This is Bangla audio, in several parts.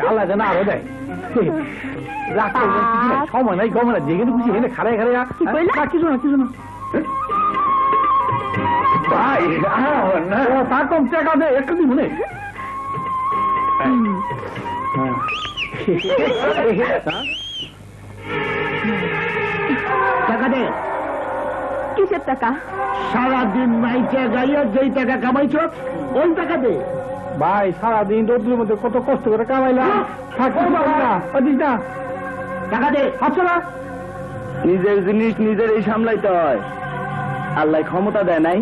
আল্লাহ জানা আরো দেয় সময় নাই কমে না যেখানে খুশি এখানে খারাই খারাই কিছু না কিছু না ভাই তার কম টাকা দেয় একটু দিব না টাকা দে কিসের টাকা? সারাদিন নাইচে গাইয়া যেই টাকা কামাইছ ওই টাকা দে ভাই সারাদিন রোদ্রের মধ্যে কত কষ্ট করে কামাইলাম টাকা দে আচ্ছা না নিজের জিনিস নিজেরই সামলাইতে হয় আল্লাহ ক্ষমতা দেয় নাই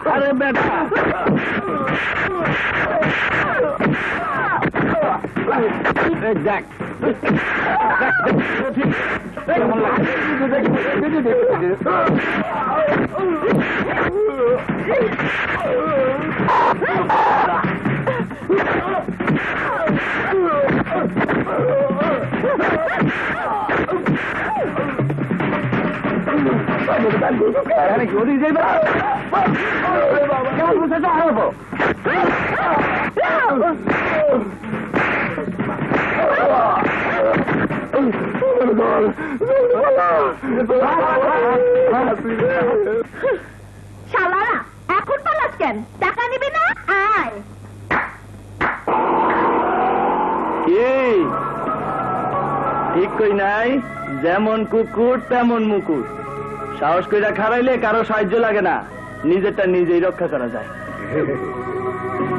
আরে বেটা দেখ কেমন শালারা এখন পালাস কেন? টাকা নিবি না? আয় ঠিক কই নাই যেমন কুকুর তেমন মুকুর সাহস কইরা খারাইলে কারো সাহায্য লাগে না নিজেরটা নিজেই রক্ষা করা যায়